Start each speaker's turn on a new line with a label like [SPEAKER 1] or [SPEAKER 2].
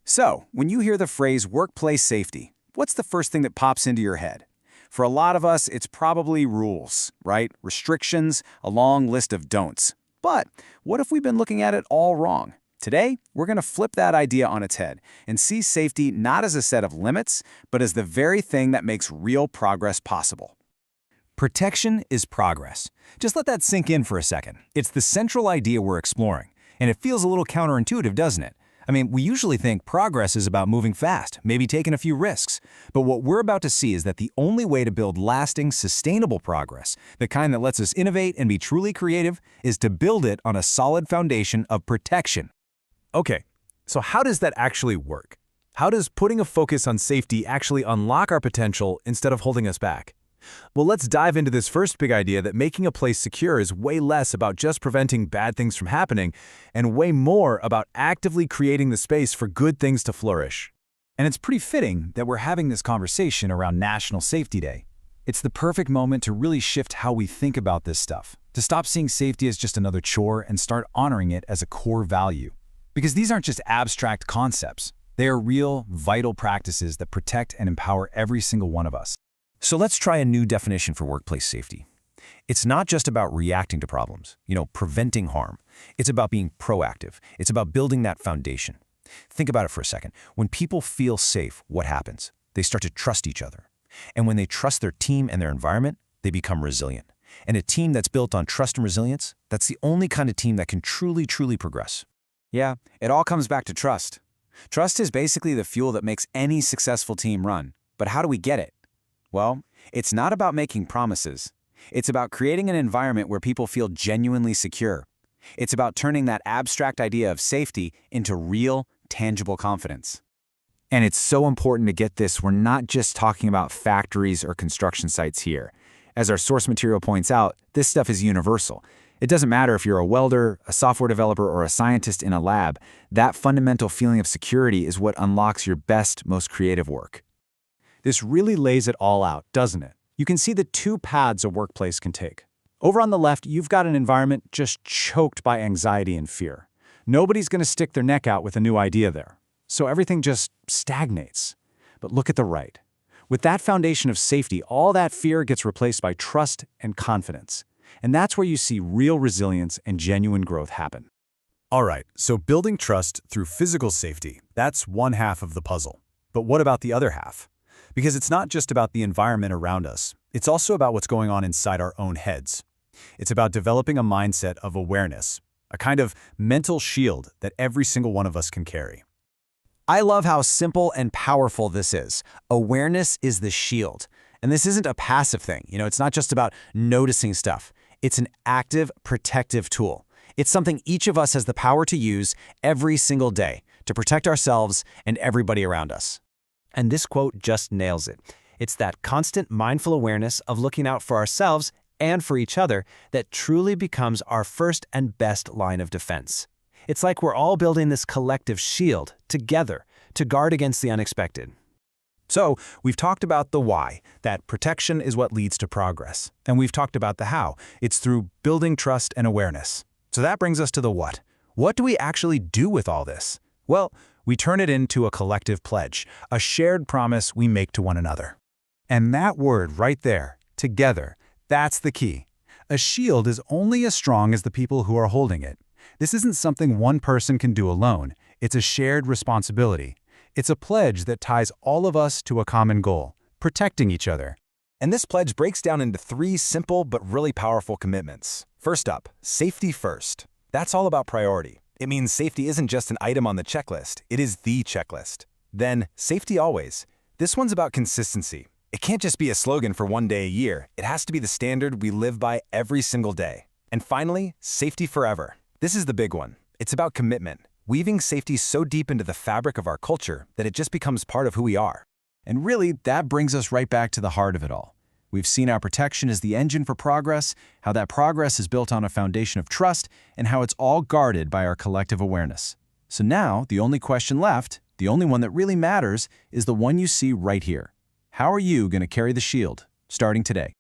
[SPEAKER 1] So, when you hear the phrase workplace safety, what's the first thing that pops into your head? For a lot of us, it's probably rules, right? Restrictions, a long list of don'ts. But what if we've been looking at it all wrong? Today, we're going to flip that idea on its head and see safety not as a set of limits, but as the very thing that makes real progress possible. Protection is progress. Just let that sink in for a second. It's the central idea we're exploring, and it feels a little counterintuitive, doesn't it? I mean, we usually think progress is about moving fast, maybe taking a few risks. But what we're about to see is that the only way to build lasting, sustainable progress, the kind that lets us innovate and be truly creative, is to build it on a solid foundation of protection.
[SPEAKER 2] Okay, so how does that actually work? How does putting a focus on safety actually unlock our potential instead of holding us back? Well, let's dive into this first big idea that making a place secure is way less about just preventing bad things from happening and way more about actively creating the space for good things to flourish.
[SPEAKER 1] And it's pretty fitting that we're having this conversation around National Safety Day. It's the perfect moment to really shift how we think about this stuff, to stop seeing safety as just another chore and start honoring it as a core value. Because these aren't just abstract concepts. They are real, vital practices that protect and empower every single one of us. So let's try a new definition for workplace safety. It's not just about reacting to problems, preventing harm. It's about being proactive. It's about building that foundation. Think about it for a second. When people feel safe, what happens? They start to trust each other. And when they trust their team and their environment, they become resilient. And a team that's built on trust and resilience, that's the only kind of team that can truly progress. Yeah, it all comes back to trust. Trust is basically the fuel that makes any successful team run. But how do we get it? Well, it's not about making promises. It's about creating an environment where people feel genuinely secure. It's about turning that abstract idea of safety into real, tangible confidence. And it's so important to get this, we're not just talking about factories or construction sites here. As our source material points out, this stuff is universal. It doesn't matter if you're a welder, a software developer, or a scientist in a lab. That fundamental feeling of security is what unlocks your best, most creative work. This really lays it all out, doesn't it? You can see the two paths a workplace can take. Over on the left, you've got an environment just choked by anxiety and fear. Nobody's going to stick their neck out with a new idea there. So everything just stagnates. But look at the right. With that foundation of safety, all that fear gets replaced by trust and confidence. And that's where you see real resilience and genuine growth happen.
[SPEAKER 2] All right, so building trust through physical safety, that's one half of the puzzle. But what about the other half? Because it's not just about the environment around us. It's also about what's going on inside our own heads. It's about developing a mindset of awareness, a kind of mental shield that every single one of us can carry.
[SPEAKER 1] I love how simple and powerful this is. Awareness is the shield. And this isn't a passive thing. It's not just about noticing stuff. It's an active, protective tool. It's something each of us has the power to use every single day to protect ourselves and everybody around us. And this quote just nails it. It's that constant mindful awareness of looking out for ourselves and for each other that truly becomes our first and best line of defense. It's like we're all building this collective shield together to guard against the unexpected. So, we've talked about the why, that protection is what leads to progress. And we've talked about the how. It's through building trust and awareness. So that brings us to the what. What do we actually do with all this? Well, we turn it into a collective pledge, a shared promise we make to one another. And that word right there, together, that's the key. A shield is only as strong as the people who are holding it. This isn't something one person can do alone. It's a shared responsibility. It's a pledge that ties all of us to a common goal, protecting each other. And this pledge breaks down into three simple but really powerful commitments. First up, safety first. That's all about priority. It means safety isn't just an item on the checklist, it is the checklist. Then, safety always. This one's about consistency. It can't just be a slogan for one day a year. It has to be the standard we live by every single day. And finally, safety forever. This is the big one. It's about commitment, weaving safety so deep into the fabric of our culture that it just becomes part of who we are. And really, that brings us right back to the heart of it all. We've seen how protection is the engine for progress, how that progress is built on a foundation of trust, and how it's all guarded by our collective awareness. So now, the only question left, the only one that really matters, is the one you see right here. How are you going to carry the shield, starting today?